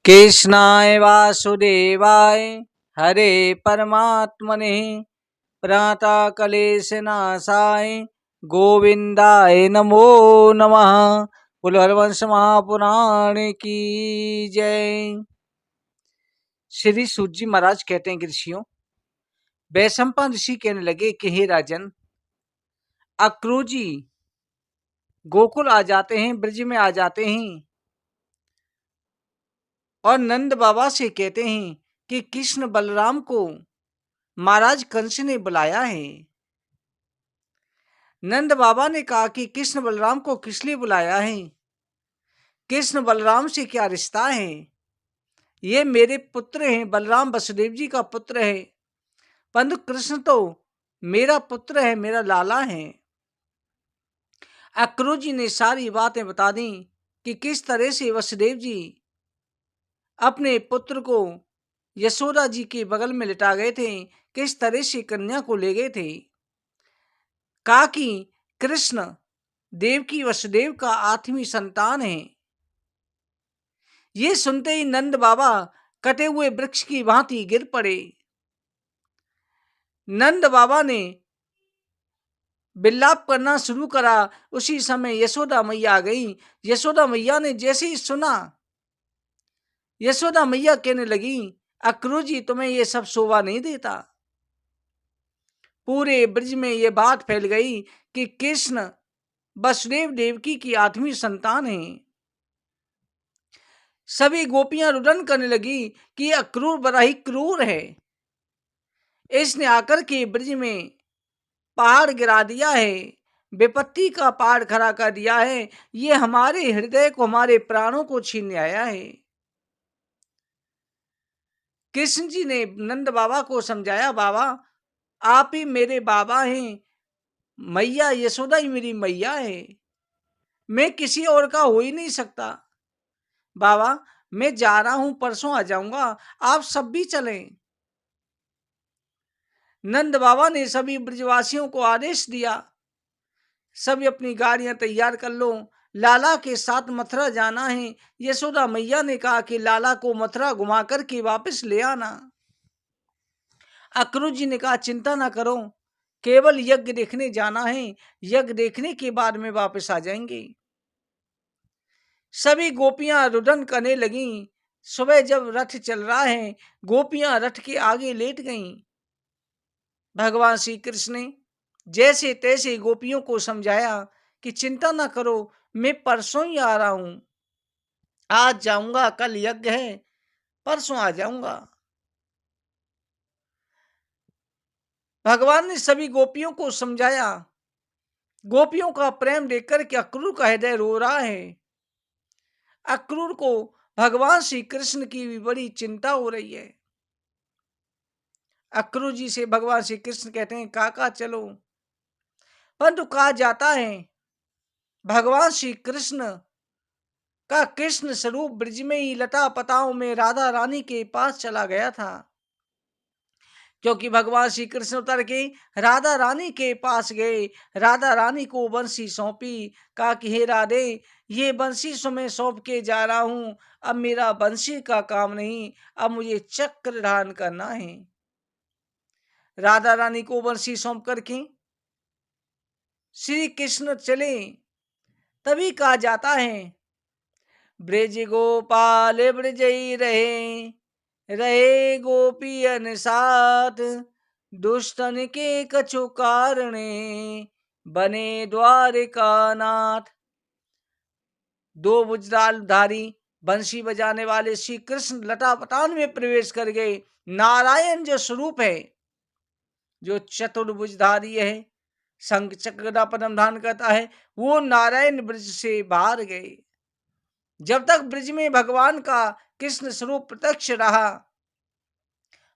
कृष्णाय वासुदेवाय हरे परमात्मने प्रणतक्लेशनाशाय गोविंदाय नमो नमः। बोलो हरवंश महापुराण की जय। श्री सूत जी महाराज कहते हैं कि ऋषियों, वैशंपायन ऋषि कहने लगे कि हे राजन, अक्रूर जी गोकुल आ जाते हैं, ब्रज में आ जाते हैं और नंद बाबा से कहते हैं कि कृष्ण बलराम को महाराज कंस ने बुलाया है। नंद बाबा ने कहा कि कृष्ण बलराम को किस लिए बुलाया है? कृष्ण बलराम से क्या रिश्ता है? ये मेरे पुत्र हैं, बलराम वसुदेव जी का पुत्र है, परंतु कृष्ण तो मेरा पुत्र है, मेरा लाला है। अक्रूर जी ने सारी बातें बता दी कि किस तरह से वसुदेव जी अपने पुत्र को यशोदा जी के बगल में लिटा गए थे, किस तरह से कन्या को ले गए थे। कहा कि कृष्ण देवकी वसुदेव का आठवीं संतान है। ये सुनते ही नंद बाबा कटे हुए वृक्ष की भांति गिर पड़े। नंद बाबा ने विलाप करना शुरू करा। उसी समय यशोदा मैया आ गई। यशोदा मैया ने जैसे ही सुना, यशोदा मैया कहने लगी, अक्रूर जी तुम्हें ये सब शोभा नहीं देता। पूरे ब्रज में ये बात फैल गई कि कृष्ण वसुदेव देवकी की आठवीं संतान है। सभी गोपियां रुदन करने लगी कि अक्रूर बड़ा ही क्रूर है, इसने आकर के ब्रज में पहाड़ गिरा दिया है, विपत्ति का पहाड़ खड़ा कर दिया है। ये हमारे हृदय को, हमारे प्राणों को छीनने आया है। कृष्ण जी ने नंद बाबा को समझाया, बाबा आप ही मेरे बाबा हैं, मैया यशोदा ही मेरी मैया है, मैं किसी और का हो ही नहीं सकता। बाबा मैं जा रहा हूं, परसों आ जाऊंगा, आप सब भी चलें। नंद बाबा ने सभी ब्रजवासियों को आदेश दिया, सभी अपनी गाड़ियां तैयार कर लो, लाला के साथ मथुरा जाना है। यशोदा मैया ने कहा कि लाला को मथुरा घुमा करके वापस ले आना। अक्रूर जी ने कहा चिंता ना करो, केवल यज्ञ देखने जाना है, यज्ञ देखने के बाद में वापस आ जाएंगे। सभी गोपियां रुदन करने लगी। सुबह जब रथ चल रहा है, गोपियां रथ के आगे लेट गईं। भगवान श्री कृष्ण ने जैसे तैसे गोपियों को समझाया कि चिंता ना करो, मैं परसों ही आ रहा हूं, आज जाऊंगा, कल यज्ञ है, परसों आ जाऊंगा। भगवान ने सभी गोपियों को समझाया। गोपियों का प्रेम देखकर के अक्रूर का हृदय रो रहा है। अक्रूर को भगवान श्री कृष्ण की भी बड़ी चिंता हो रही है। अक्रूर जी से भगवान श्री कृष्ण कहते हैं, काका चलो, परंतु कहा जाता है भगवान श्री कृष्ण का कृष्ण स्वरूप ब्रज में ही लता पताओं में राधा रानी के पास चला गया था। क्योंकि भगवान श्री कृष्ण उतर के राधा रानी के पास गए, राधा रानी को बंसी सौंपी, कहा कि हे राधे, ये बंसी मैं सौंप के जा रहा हूं, अब मेरा बंसी का काम नहीं, अब मुझे चक्र धारण करना है। राधा रानी को बंसी सौंप करके श्री कृष्ण चले। तभी कहा जाता है, ब्रज गोपाल ब्रज ही रहे, रहे गोपियन साथ, दुष्टन के कछु कारणे, बने द्वारिका नाथ। दो बुजदालधारी बंसी बजाने वाले श्री कृष्ण लटापटान में प्रवेश कर गए। नारायण जो स्वरूप है, जो चतुर्भुजधारी है, शंख चक्र गदा पद्म धारण करता है, वो नारायण ब्रज से बाहर गए। जब तक ब्रज में भगवान का कृष्ण स्वरूप प्रत्यक्ष रहा,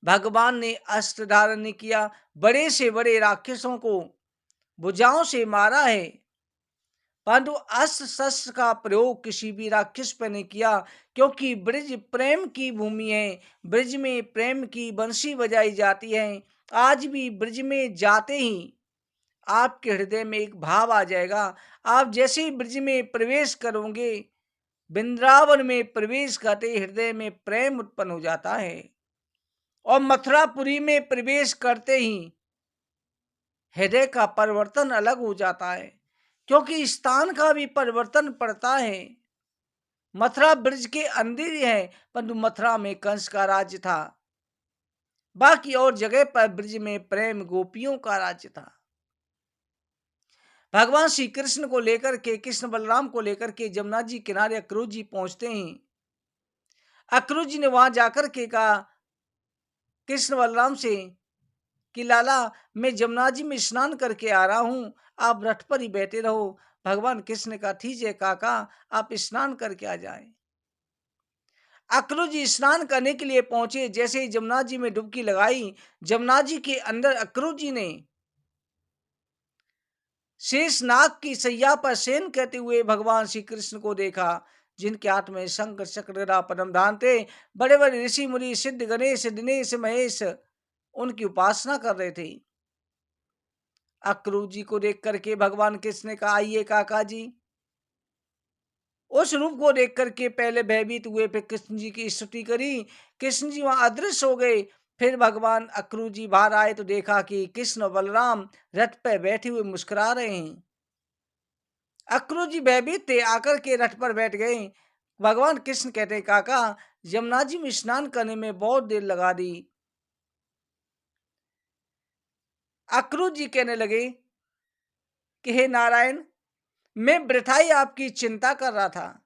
भगवान ने अस्त्र धारण नहीं किया, बड़े से बड़े राक्षसों को भुजाओं से मारा है, परंतु अस्त्र शस्त्र का प्रयोग किसी भी राक्षस पर नहीं किया। क्योंकि ब्रज प्रेम की भूमि है, ब्रज में प्रेम की बंसी बजाई जाती है। आज भी ब्रज में जाते ही आपके हृदय में एक भाव आ जाएगा। आप जैसे ही ब्रज में प्रवेश करोगे, वृंदावन में प्रवेश करते हृदय में प्रेम उत्पन्न हो जाता है और मथुरापुरी में प्रवेश करते ही हृदय का परिवर्तन अलग हो जाता है, क्योंकि स्थान का भी परिवर्तन पड़ता है। मथुरा ब्रज के अंदर ही है, परंतु मथुरा में कंस का राज्य था, बाकी और जगह पर ब्रज में प्रेम गोपियों का राज्य था। भगवान श्री कृष्ण को लेकर के, कृष्ण बलराम को लेकर के जमुना जी किनारे अक्रूर जी पहुंचते हैं। अक्रूर जी ने वहां जाकर के कहा कृष्ण बलराम से कि लाला, मैं जमुना जी में स्नान करके आ रहा हूं, आप रथ पर ही बैठे रहो। भगवान कृष्ण का ठीक है काका, आप स्नान करके आ जाए। अक्रूर जी स्नान करने के लिए पहुंचे। जैसे ही जमुना जी में डुबकी लगाई, जमुना जी के अंदर अक्रूर जी ने शेष नाग की सैया पर शयन करते हुए भगवान श्री कृष्ण को देखा, जिनके हाथ में शंख चक्र गदा पद्म दान थे। बड़े बड़े ऋषि मुनि सिद्ध गणेश दिनेश महेश उनकी उपासना कर रहे थे। अक्रूर जी को देख करके भगवान कृष्ण ने कहा, आइए काका जी। उस रूप को देख करके पहले भयभीत हुए, फिर कृष्ण जी की स्तुति करी। कृष्ण जी वहां अदृश्य हो गए। फिर भगवान अक्रूर जी बाहर आए तो देखा कि कृष्ण और बलराम रथ पर बैठे हुए मुस्कुरा रहे हैं। अक्रूर जी भयभीत थे, आकर के रथ पर बैठ गए। भगवान कृष्ण कहते हैं, काका, यमुना जी में स्नान करने में बहुत देर लगा दी। अक्रूर जी कहने लगे कि हे नारायण, मैं वृथा ही आपकी चिंता कर रहा था।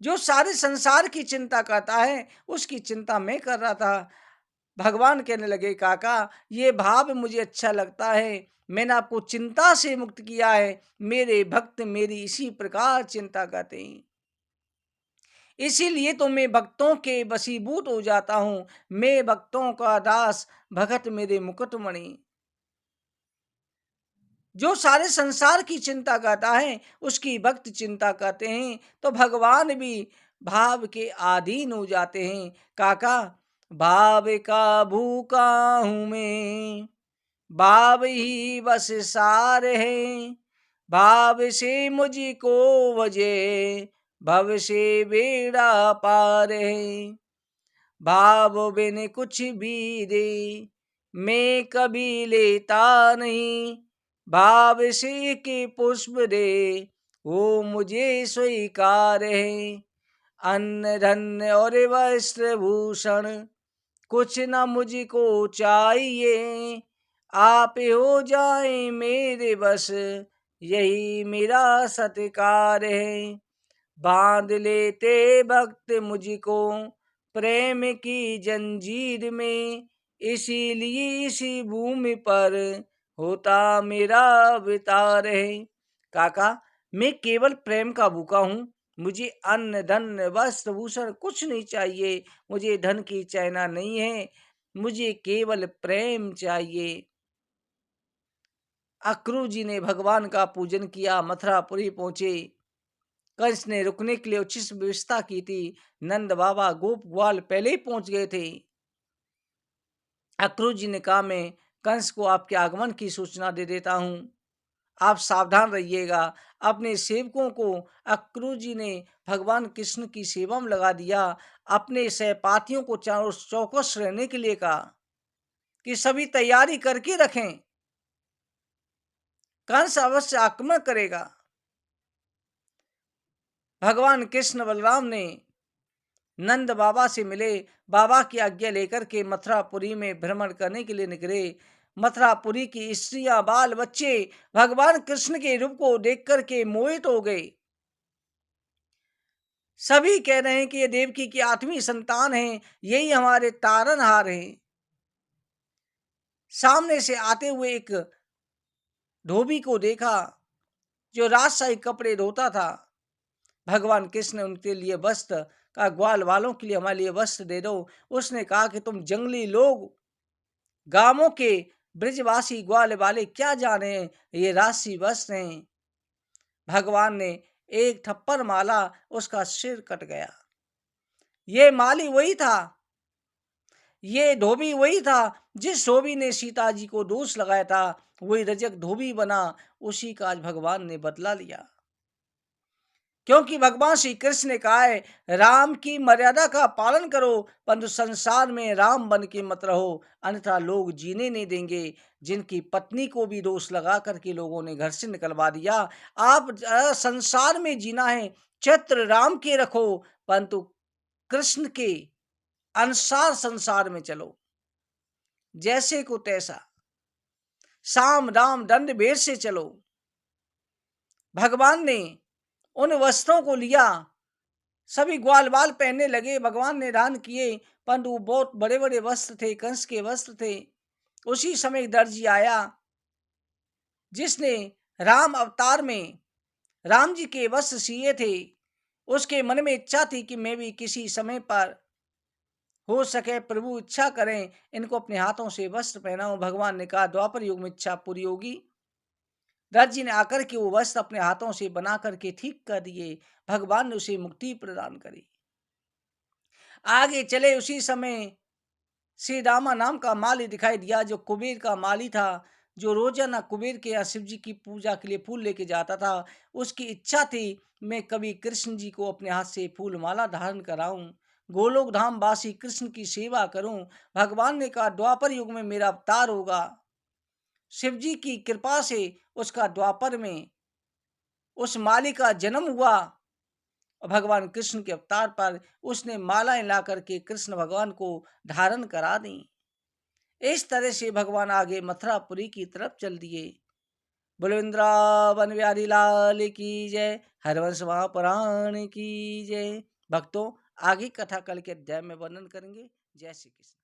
जो सारे संसार की चिंता करता है, उसकी चिंता मैं कर रहा था। भगवान कहने लगे, काका, ये भाव मुझे अच्छा लगता है। मैंने आपको चिंता से मुक्त किया है। मेरे भक्त मेरी इसी प्रकार चिंता करते हैं, इसीलिए तो मैं भक्तों के वशीभूत हो जाता हूं। मैं भक्तों का दास, भगत मेरे मुकुटमणि। जो सारे संसार की चिंता करता है, उसकी भक्त चिंता करते हैं, तो भगवान भी भाव के अधीन हो जाते हैं। काका, भाव का भूखा हूं मैं, भाव ही बस सार है। भाव से मुझको वजे, भव से बेड़ा पार है। भाव बिन कुछ भी दे, मैं कभी लेता नहीं। भाव से के पुष्प दे, वो मुझे स्वीकार है। अन्न धन और वस्त्र भूषण, कुछ न मुझको चाहिए। आप हो जाए मेरे बस, यही मेरा सत्कार है। बांध लेते भक्त मुझको प्रेम की जंजीर में, इसीलिए इसी भूमि पर होता मेरा वितार है। काका, मैं केवल प्रेम का भूखा हूँ। मुझे अन्न धन वस्त्र भूषण कुछ नहीं चाहिए। मुझे धन की चाहना नहीं है, मुझे केवल प्रेम चाहिए। अक्रूर जी ने भगवान का पूजन किया, मथुरापुरी पहुंचे। कंस ने रुकने के लिए उचित व्यवस्था की थी। नंद बाबा गोप ग्वाल पहले ही पहुंच गए थे। अक्रूर जी ने कहा, मैं कंस को आपके आगमन की सूचना दे देता हूं, आप सावधान रहिएगा। अपने सेवकों को अक्रूर जी ने भगवान कृष्ण की सेवा में लगा दिया। अपने सहपाठियों को चारों चौकस रहने के लिए कहा कि सभी तैयारी करके रखें, कंस अवश्य आक्रमण करेगा। भगवान कृष्ण बलराम ने नंद बाबा से मिले, बाबा की आज्ञा लेकर के मथुरापुरी में भ्रमण करने के लिए निकले। मथुरापुरी की स्त्रियां बाल बच्चे भगवान कृष्ण के रूप को देख करके मोहित हो गए। सभी कह रहे हैं कि ये देवकी की 8वीं संतान है, यही हमारे तारनहार हैं। सामने से आते हुए एक धोबी को देखा जो राजशाही कपड़े धोता था। भगवान कृष्ण ने उनके लिए वस्त्र का, ग्वाल वालों के लिए हमारे लिए वस्त्र दे दो। उसने कहा कि तुम जंगली लोग, गांवों के ब्रजवासी ग्वाल वाले क्या जाने, ये राशि वस्त्र हैं। भगवान ने एक थप्पड़ माला, उसका सिर कट गया। ये माली वही था, ये धोबी वही था जिस धोबी ने सीता जी को दोष लगाया था। वही रजक धोबी बना, उसी का आज भगवान ने बदला लिया। क्योंकि भगवान श्री कृष्ण ने कहा है, राम की मर्यादा का पालन करो, परंतु संसार में राम बन के मत रहो, अन्यथा लोग जीने नहीं देंगे। जिनकी पत्नी को भी दोष लगा करके लोगों ने घर से निकलवा दिया। आप संसार में जीना है, चरित्र राम के रखो, परंतु कृष्ण के अनुसार संसार में चलो, जैसे को तैसा, साम दाम दंड भेद से चलो। भगवान ने उन वस्त्रों को लिया, सभी ग्वाल बाल पहनने लगे, भगवान ने दान किए, परंतु वो बहुत बड़े बड़े वस्त्र थे, कंस के वस्त्र थे। उसी समय एक दर्जी आया, जिसने राम अवतार में राम जी के वस्त्र सिए थे। उसके मन में इच्छा थी कि मैं भी किसी समय पर हो सके, प्रभु इच्छा करें, इनको अपने हाथों से वस्त्र पहनाऊं। भगवान ने कहा, द्वापर युग में इच्छा पूरी होगी। दर्जी ने आकर के वो वस्त्र अपने हाथों से बना करके ठीक कर दिए। भगवान ने उसे मुक्ति प्रदान करी। आगे चले, उसी समय श्री रामा नाम का माली दिखाई दिया, जो कुबेर का माली था, जो रोजाना कुबेर के यहाँ शिव जी की पूजा के लिए फूल लेके जाता था। उसकी इच्छा थी, मैं कभी कृष्ण जी को अपने हाथ से फूल माला धारण कराऊं, गोलोक धाम वासी कृष्ण की सेवा करूं। भगवान ने कहा, द्वापर युग में मेरा अवतार होगा। शिव जी की कृपा से उसका द्वापर में उस माली का जन्म हुआ, और भगवान कृष्ण के अवतार पर उसने मालाएं ला करके कृष्ण भगवान को धारण करा दी। इस तरह से भगवान आगे मथुरापुरी की तरफ चल दिए। बोलो वृंदावन बिहारी लाल की जय, हरवंश महापुराण की जय। भक्तों, आगे कथा कल के अध्याय में वर्णन करेंगे। जय श्री कृष्ण।